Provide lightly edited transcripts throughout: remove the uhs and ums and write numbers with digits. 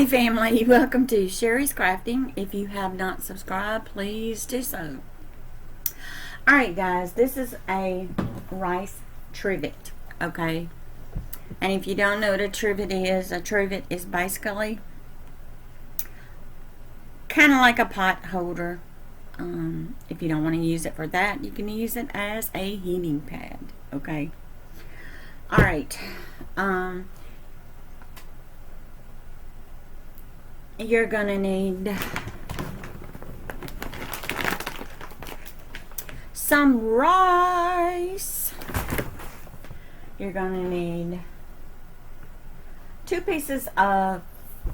Hey family, welcome to Sherry's Crafting. If you have not subscribed, please do so. Alright guys, this is a rice trivet, okay? And if you don't know what a trivet is basically kind of like a pot holder. If you don't want to use it for that, you can use it as a heating pad, okay? Alright, you're gonna need some rice. You're gonna need 2 pieces of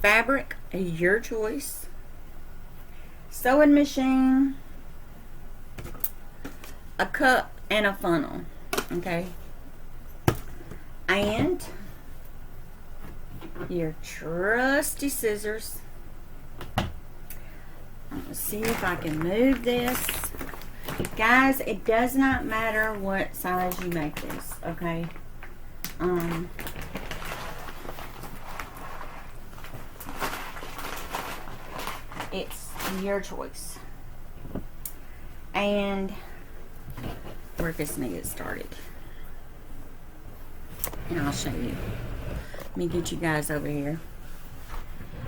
fabric, your choice, sewing machine, a cup, and a funnel, okay? And your trusty scissors. Let's see if I can move this. Guys, it does not matter what size you make this, okay? It's your choice. And we're just gonna get started. And I'll show you. Let me get you guys over here.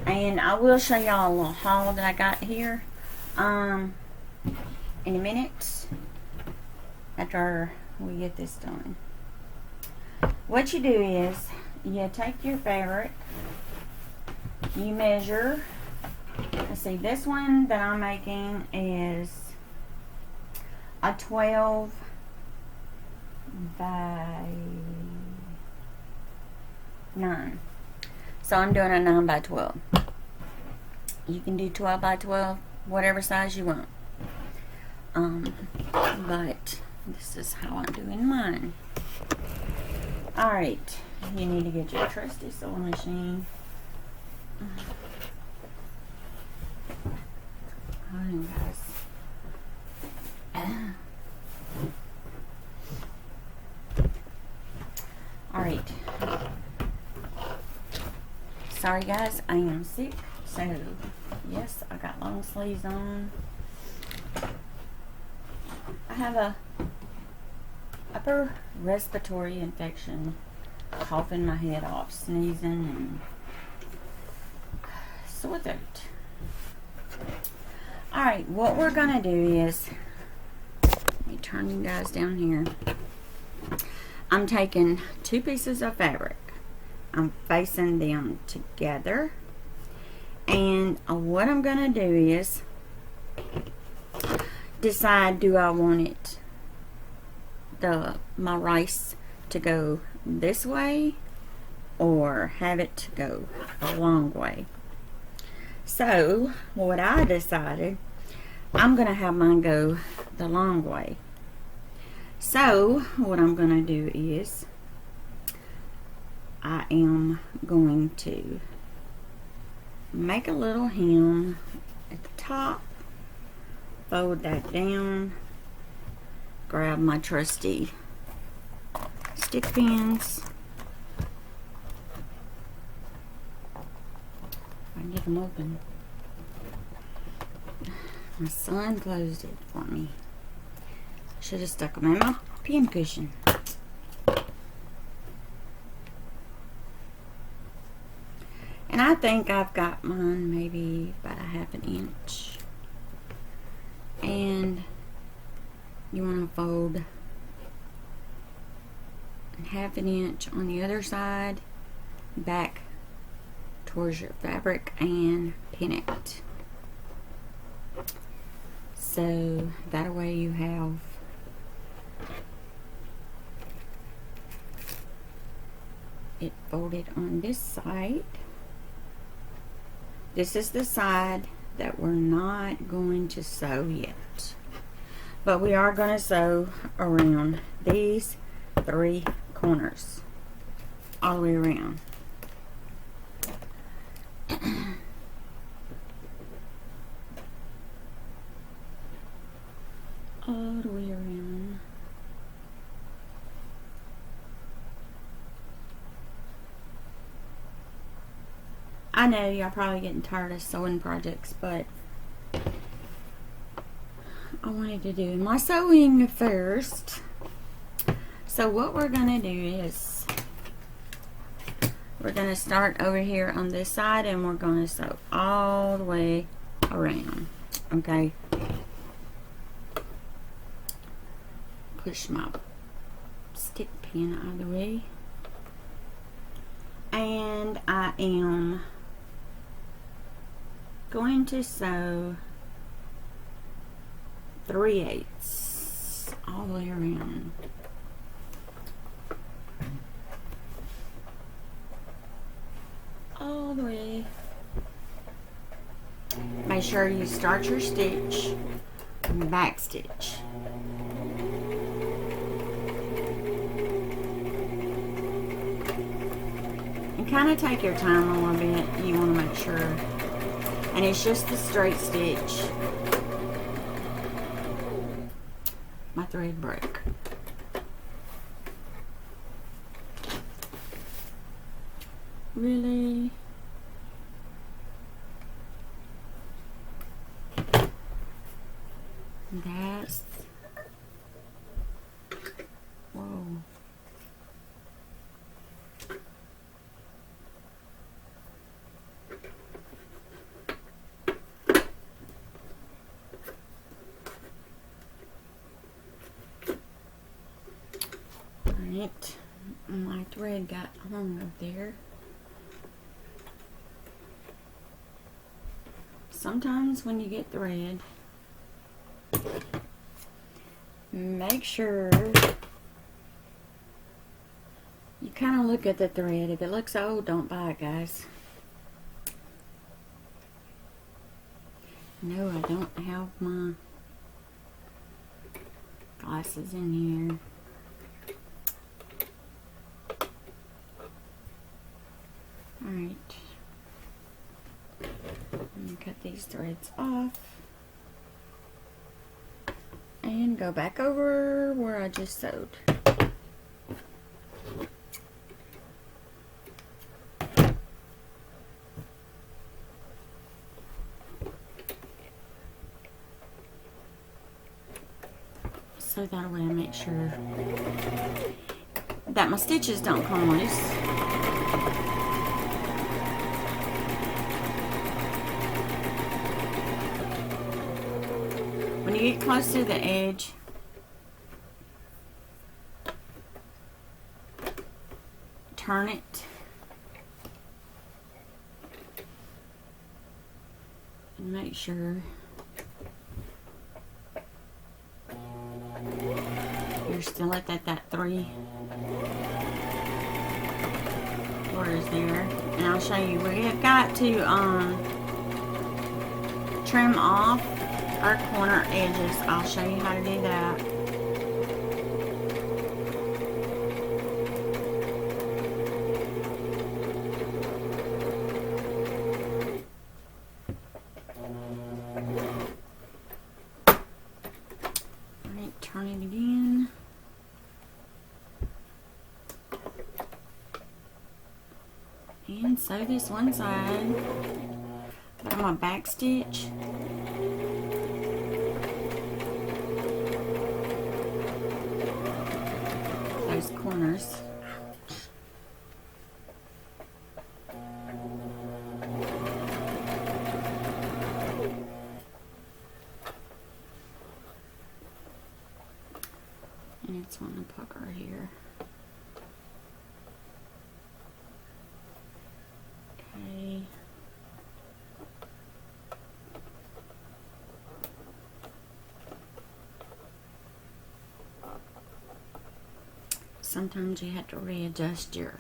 And I will show y'all a little haul that I got here in a minute after we get this done. What you do is you take your fabric, you measure. Let's see, this one that I'm making is a 12 by 9. So I'm doing a 9 by 12. You can do 12 by 12, whatever size you want. But this is how I'm doing mine. Alright, you need to get your trusty sewing machine. Hold on, guys. Alright. Sorry guys, I am sick, so yes, I got long sleeves on. I have a upper respiratory infection, coughing my head off, sneezing, and sore throat. Alright, what we're gonna do is, let me turn you guys down here. I'm taking 2 pieces of fabric. I'm facing them together, and what I'm gonna do is decide, do I want my rice to go this way or have it to go a long way. So what I decided, I'm gonna have mine go the long way. So what I'm gonna do is I am going to make a little hem at the top, fold that down, grab my trusty stick pins. I can get them open. My son closed it for me. Should have stuck them in my pin cushion. And I think I've got mine maybe about a 1/2 inch. And you want to fold 1/2 inch on the other side back towards your fabric and pin it. So that way you have it folded on this side. This is the side that we're not going to sew yet, but we are going to sew around these 3 corners all the way around. All the way around. I know y'all probably getting tired of sewing projects, but I wanted to do my sewing first. So what we're gonna do is we're gonna start over here on this side and we're gonna sew all the way around. Okay. Push my stick pin out of the way. And I am going to sew 3/8 all the way around. All the way. Make sure you start your stitch and back stitch. And kind of take your time a little bit. You want to make sure. And it's just the straight stitch. My thread broke. Really? That's... Whoa. Alright. My thread got hung up there. Sometimes when you get thread, make sure you kind of look at the thread. If it looks old, don't buy it, guys. No, I don't have my glasses in here. Alright. Cut these threads off and go back over where I just sewed. So that way I make sure that my stitches don't come loose. When you get close to the edge, turn it and make sure you're still at that 3 quarters there. And I'll show you, we have got to trim off our corner edges. I'll show you how to do that. Alright, turn it again. And sew this one side. Put on my back stitch. Those corners. And it's on the pucker here. Okay. Sometimes you have to readjust your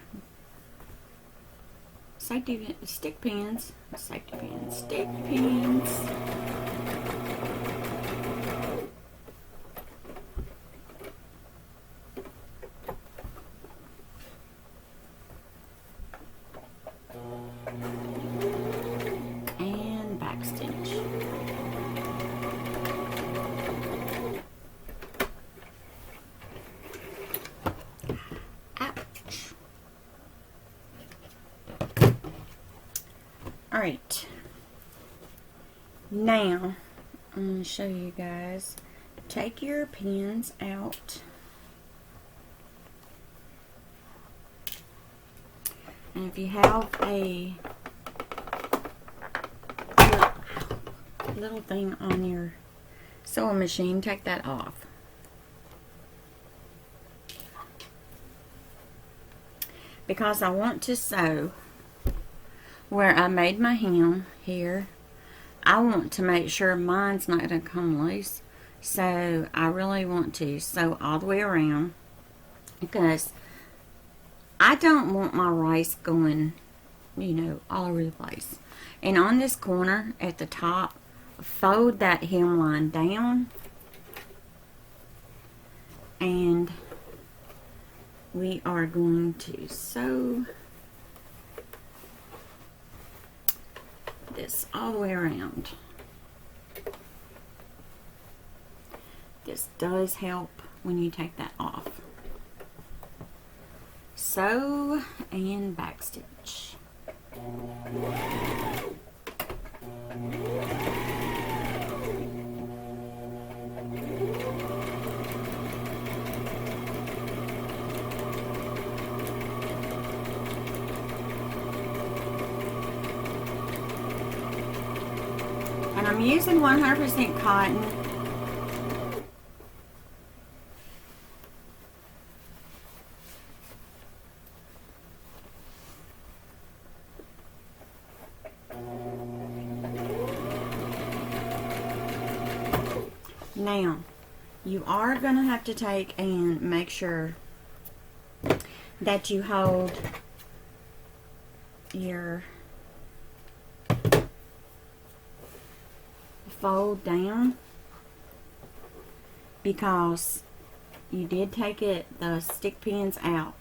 safety stick pins. Stick pins. And back stitch. Now, I'm going to show you guys. Take your pins out. And if you have a little thing on your sewing machine, take that off. Because I want to sew where I made my hem here. I want to make sure mine's not going to come loose. So I really want to sew all the way around, because I don't want my rice going, you know, all over the place. And on this corner at the top, fold that hemline down, and we are going to sew this all the way around. This does help when you take that off. Sew and backstitch. And I'm using 100% cotton. Now, you are going to have to take and make sure that you hold your fold down, because you did take the stick pins out.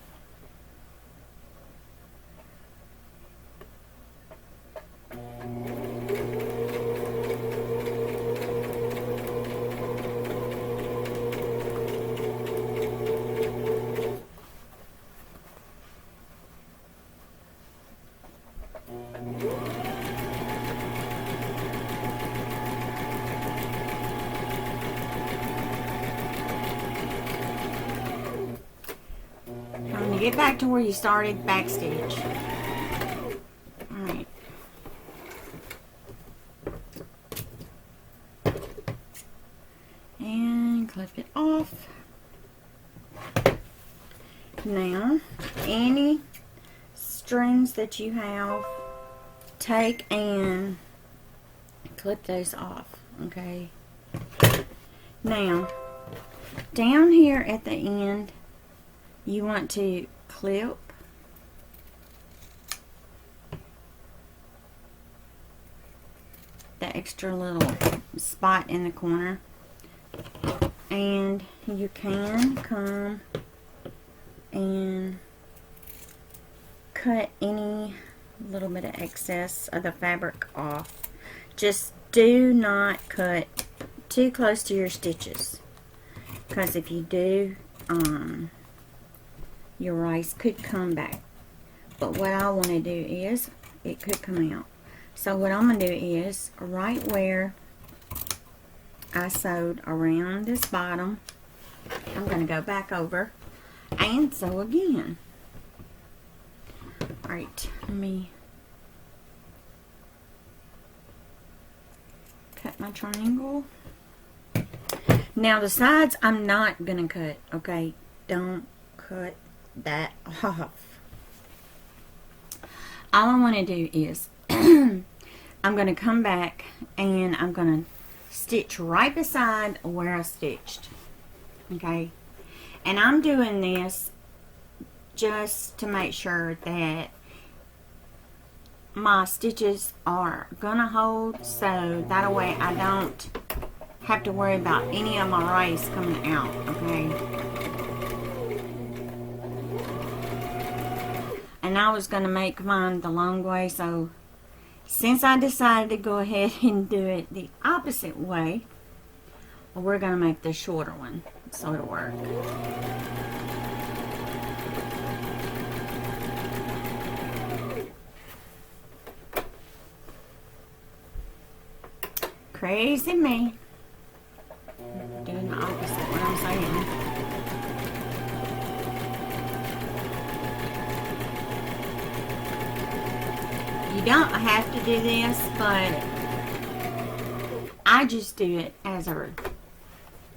When you get back to where you started, backstitch. Alright. And clip it off. Now, any strings that you have, take and clip those off, okay? Now, down here at the end, you want to clip the extra little spot in the corner, and you can come and cut any little bit of excess of the fabric off. Just do not cut too close to your stitches, because if you do, your rice could come back. But what I want to do is, it could come out. So what I'm going to do is, right where I sewed around this bottom, I'm going to go back over and sew again. Alright, let me cut my triangle. Now the sides I'm not going to cut, okay? Don't cut that off. All I want to do is I'm going to come back and I'm going to stitch right beside where I stitched, okay? And I'm doing this just to make sure that my stitches are gonna hold, so that way I don't have to worry about any of my rice coming out, okay? And I was going to make mine the long way, so since I decided to go ahead and do it the opposite way, we're going to make the shorter one, so it'll work. Crazy me. Doing the opposite of what I'm saying. You don't have to do this, but I just do it as a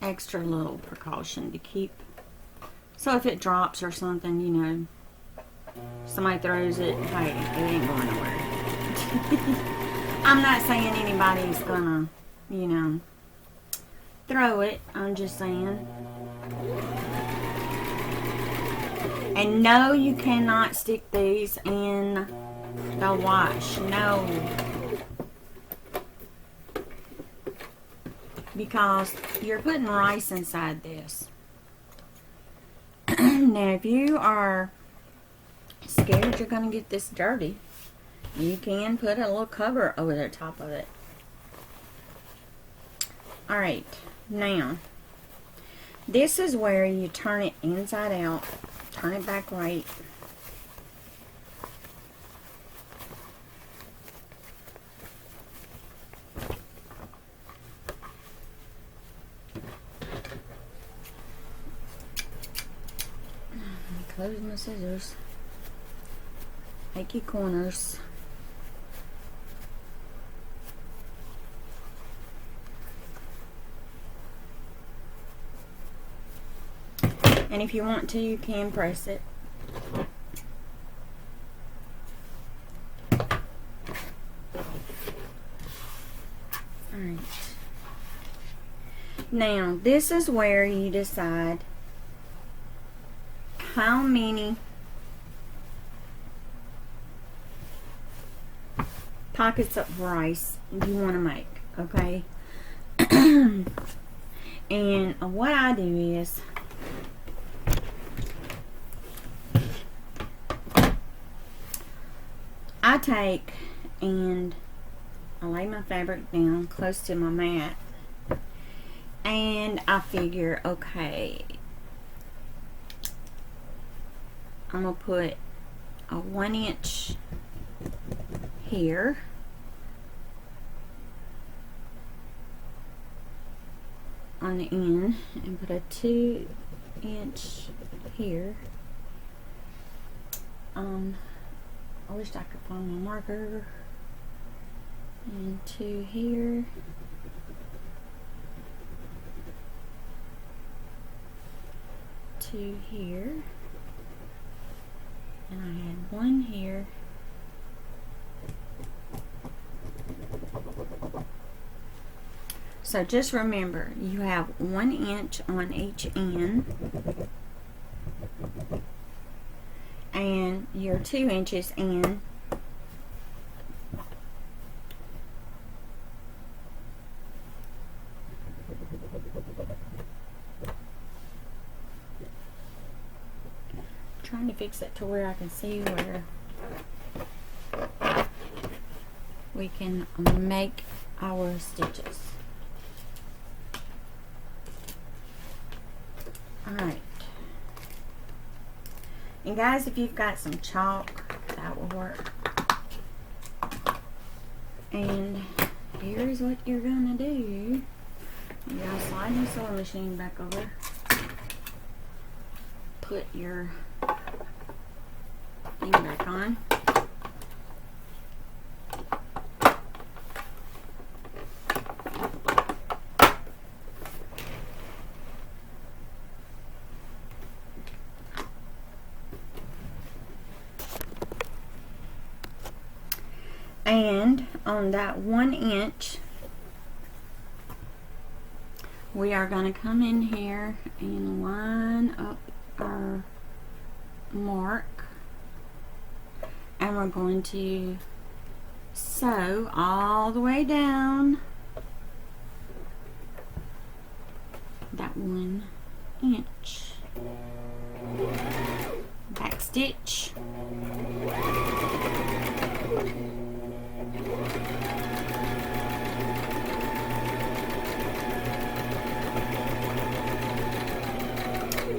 extra little precaution to keep. So if it drops or something, you know, somebody throws it, hey, it ain't going nowhere. I'm not saying anybody's gonna, you know, throw it. I'm just saying. And no, you cannot stick these in the wash. No. Because you're putting rice inside this. Now, if you are scared you're going to get this dirty, you can put a little cover over the top of it. Alright, now, this is where you turn it inside out, turn it back right. Close my scissors. Make your corners. And if you want to, you can press it. Alright. Now, this is where you decide how many pockets of rice you want to make, okay? And what I do is I take and I lay my fabric down close to my mat, and I figure, okay, I'm going to put a 1 inch here. On the end, and put a 2 inch here. I wish I could find my marker. And 2 here. Two here. And I had 1 here. So just remember, you have 1 inch on each end. And you're 2 inches in. Trying to fix it to where I can see where we can make our stitches. Alright. And guys, if you've got some chalk, that will work. And here's what you're gonna do. You're gonna slide your sewing machine back over. Put your thing back on. And on that 1 inch, we are going to come in here and line up our mark, and we're going to sew all the way down that 1 inch. Back stitch.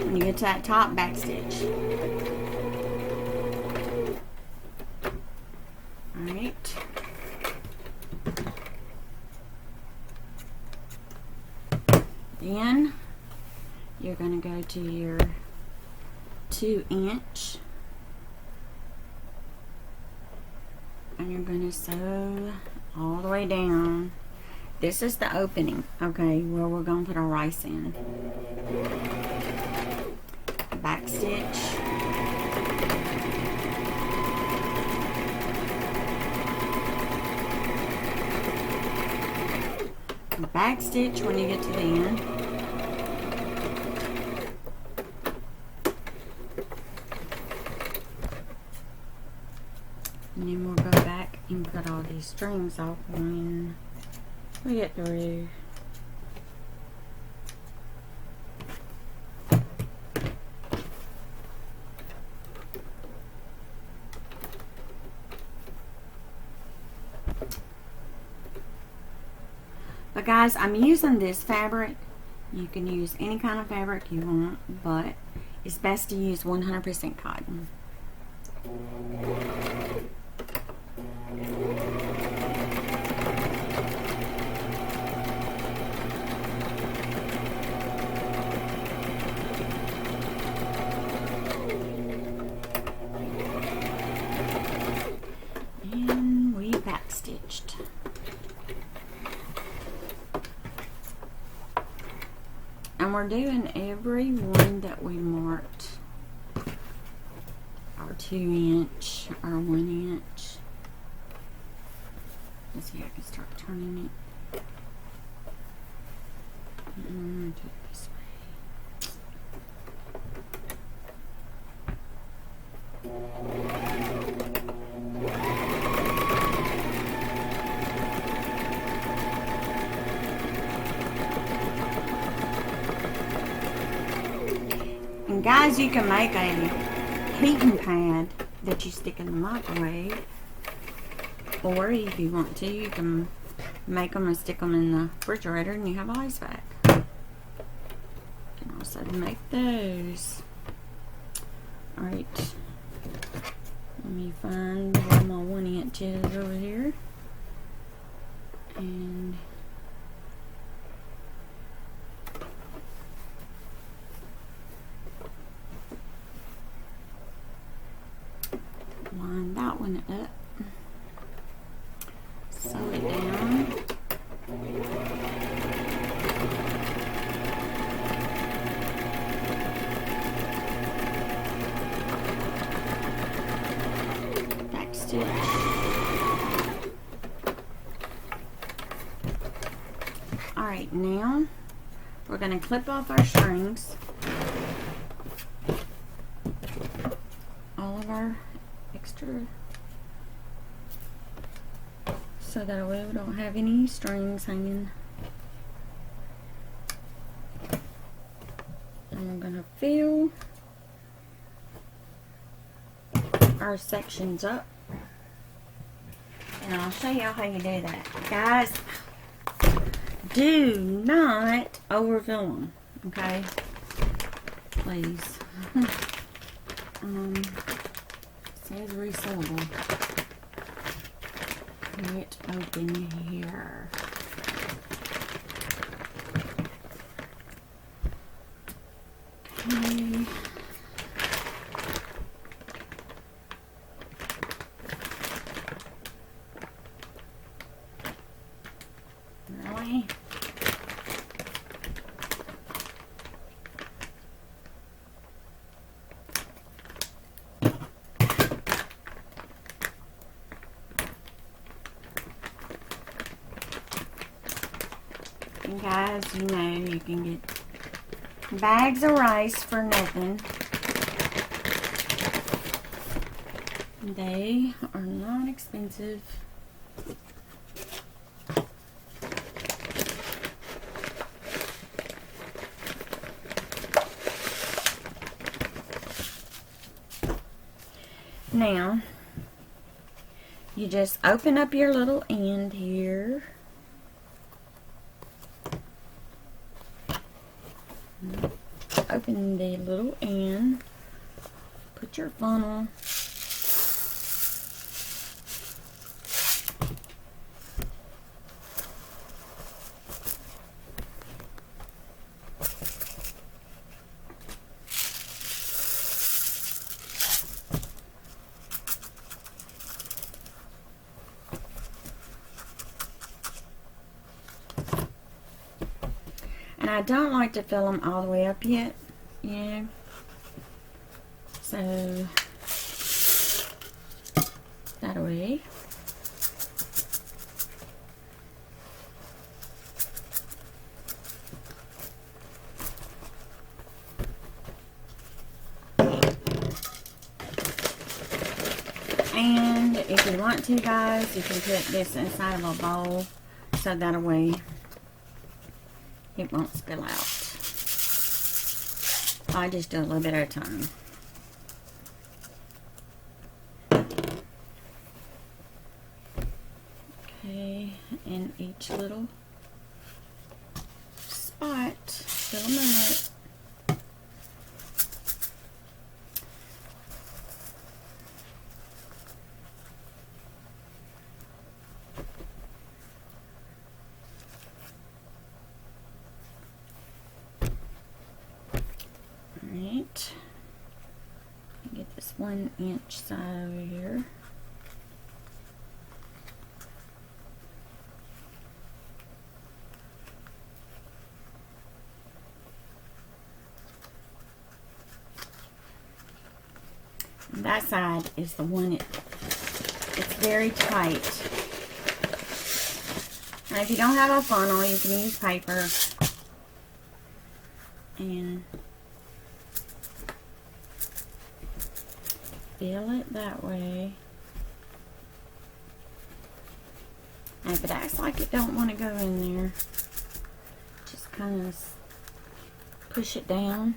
When you get to that top, back stitch. Alright. Then you're going to go to your 2-inch and you're going to sew all the way down. This is the opening, okay, where we're going to put our rice in. Back stitch. Back stitch when you get to the end. And then we'll go back and cut all these strings off when we get through. But guys, I'm using this fabric. You can use any kind of fabric you want, but it's best to use 100% cotton. And we back stitched. And we're doing every one that we marked. Our 2-inch, our 1-inch. Let's see, I can start turning it. Do it this And guys, you can make a heating pad that you stick in the microwave, or if you want to, you can make them and stick them in the refrigerator and you have ice vac. You can also make those. Alright, let me find where my 1-inch is over here. And line that one up, sew it down, back stitch, alright, now we're going to clip off our strings, all of our extra, so that way we don't have any strings hanging. And we're going to fill our sections up, and I'll show y'all how you do that. Guys, do not overfill them, okay? Please. Says resellable. It open here. Okay. Really? And guys, you know you can get bags of rice for nothing. They are not expensive. Now, you just open up your little end here. Open the little end. Put your funnel. And I don't like to fill them all the way up yet, you know. So, that way. And if you want to, guys, you can put this inside of a bowl so that way it won't spill out. I just do a little bit at a time. Okay, in each little spot, fill them up. Alright, get this 1-inch side over here. And that side is the one it's very tight. And if you don't have a funnel, you can use paper. And fill it that way. And if it acts like it don't want to go in there, just kind of push it down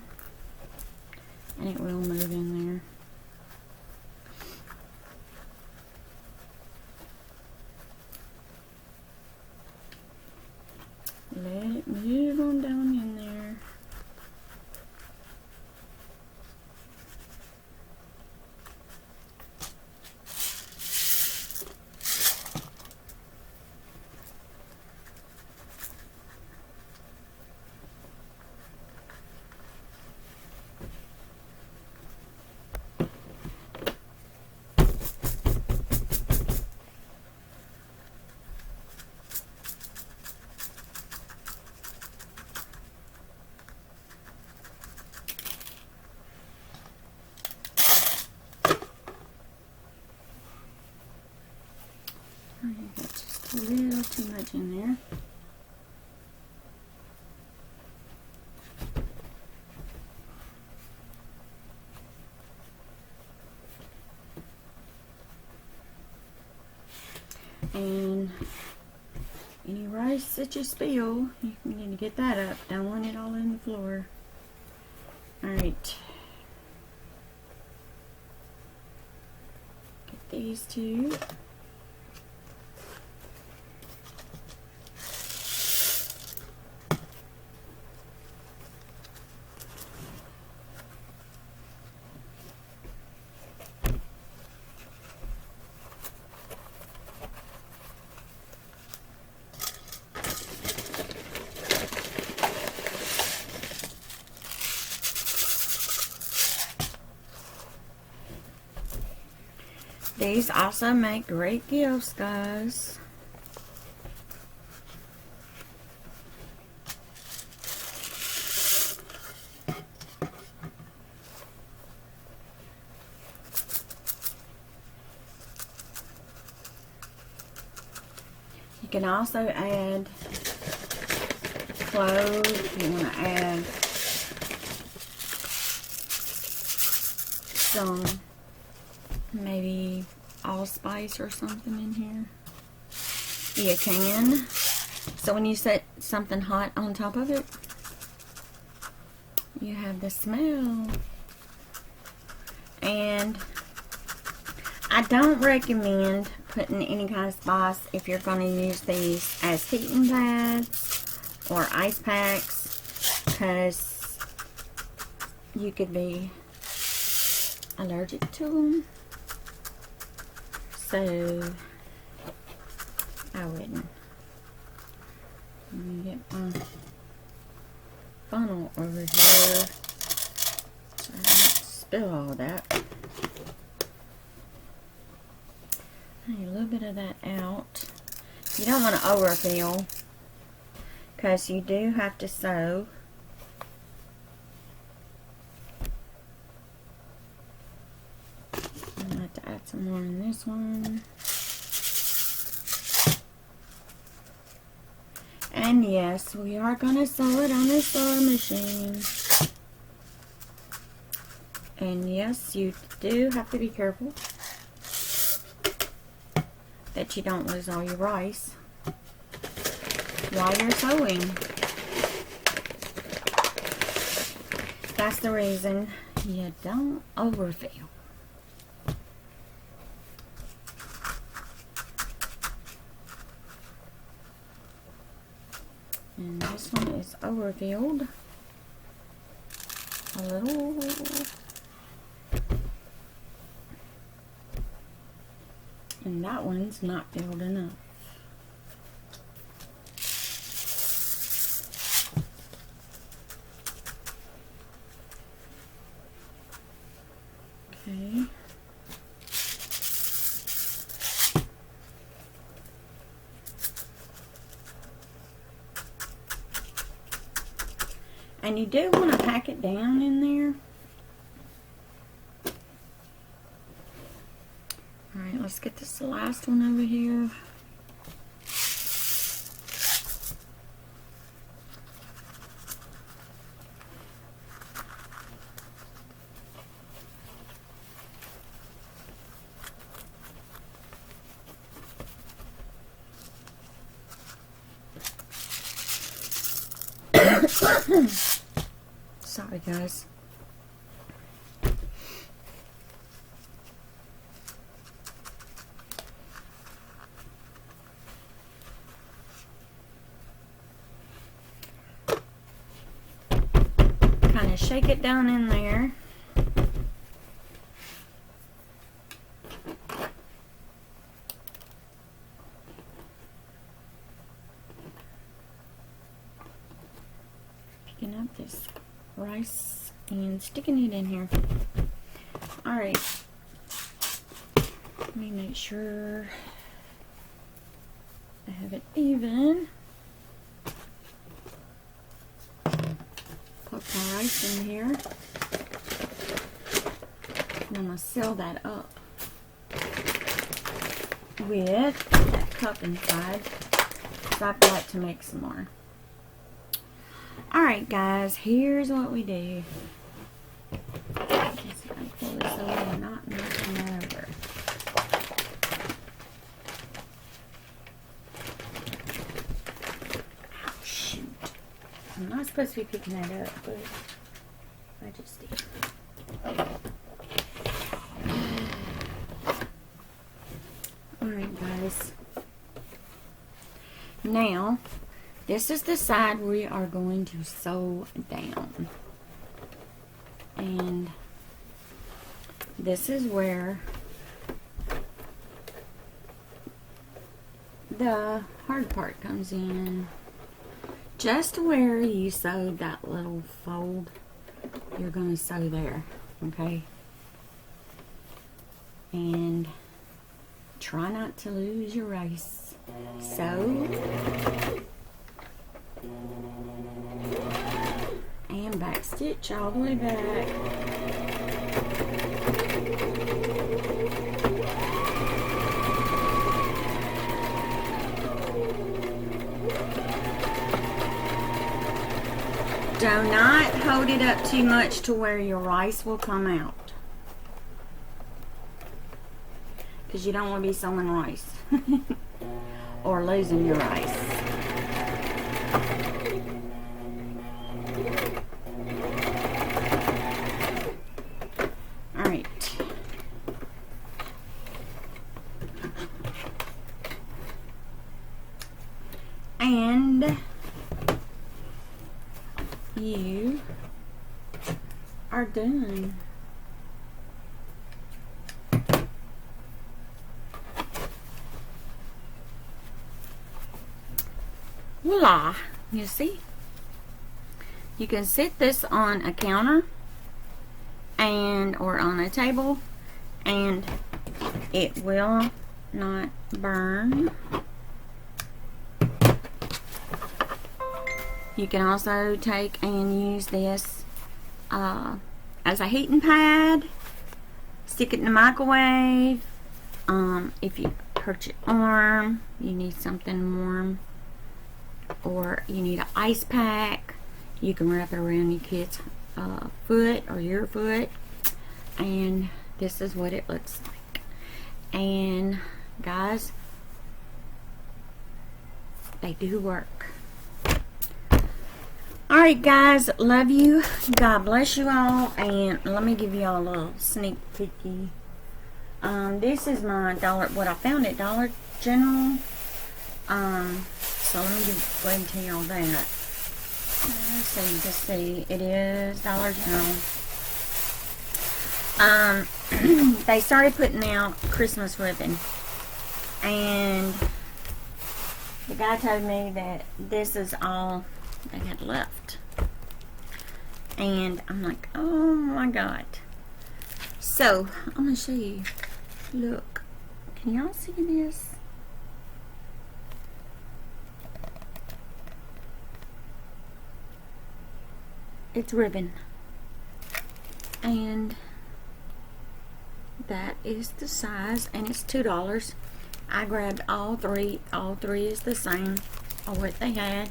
and it will move in there. Let it move on down in there. I got just a little too much in there. And any rice that you spill, you need to get that up. Don't want it all in the floor. Alright. Get these two. These also make great gifts, guys. You can also add cloves if you want to add some maybe allspice or something in here. You can. So when you set something hot on top of it, you have the smell. And I don't recommend putting any kind of spice if you're going to use these as heating pads or ice packs, because you could be allergic to them. So I wouldn't. Let me get my funnel over here so I don't spill all that. A little bit of that out. You don't want to overfill. because you do have to sew. I'm going to have to add some more in this one. And yes, we are going to sew it on a sewing machine. And yes, you do have to be careful that you don't lose all your rice while you're sewing. That's the reason you don't overfill. And this one is overfilled a little. And that one's not filled enough. Okay. And you do want to pack it down in there. Alright, let's get this last one over here. Sorry, guys. Kind of shake it down in there. Picking up this rice and sticking it in here. Alright. Let me make sure I have it even. Put my rice in here. And I'm going to seal that up with that cup inside, because I've got to make some more. Alright guys, here's what we do. Let's see if I can pull this over and not knock it over. Oh shoot. I'm not supposed to be picking that up, but I just did. Alright guys. Now, this is the side we are going to sew down. And this is where the hard part comes in. Just where you sewed that little fold, you're going to sew there, okay? And try not to lose your rice. Sew. And back stitch all the way back. Do not hold it up too much to where your rice will come out, because you don't want to be sewing rice or losing your rice. Alright. And you are done. Voila! You see? You can sit this on a counter and or on a table, and it will not burn. You can also take and use this as a heating pad. Stick it in the microwave. If you hurt your arm, you need something warm, or you need an ice pack, you can wrap it around your kid's foot or your foot. And this is what it looks like. And guys, they do work. Alright guys, love you. God bless you all. And let me give you all a little sneak peeky. This is my what I found at Dollar General. So let me go ahead and tell you all that. Let's see, it is Dollar General. They started putting out Christmas ribbon, and the guy told me that this is all they had left, and I'm like, oh my god. So I'm gonna show you. Look, can y'all see this? It's ribbon, and that is the size, and it's $2. I grabbed all three. All three is the same or what they had.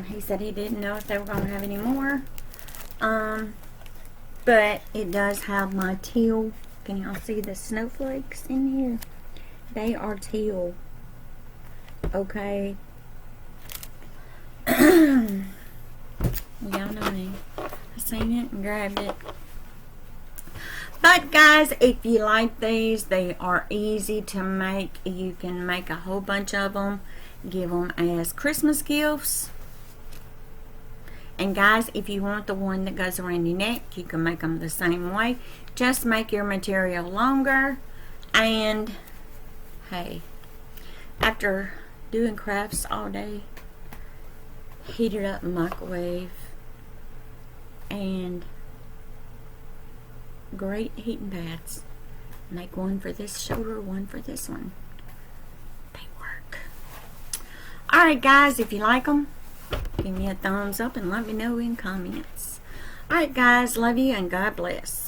He said he didn't know if they were gonna have any more. But it does have my teal. Can y'all see the snowflakes in here? They are teal. Okay. Y'all know me. I seen it and grabbed it. But guys, if you like these, they are easy to make. You can make a whole bunch of them. Give them as Christmas gifts. And guys, if you want the one that goes around your neck, you can make them the same way. Just make your material longer. And hey, after doing crafts all day, heat it up in the microwave, and great heating pads. Make one for this shoulder, one for this one. They work. Alright guys, if you like them, give me a thumbs up and let me know in comments. Alright guys, love you and God bless.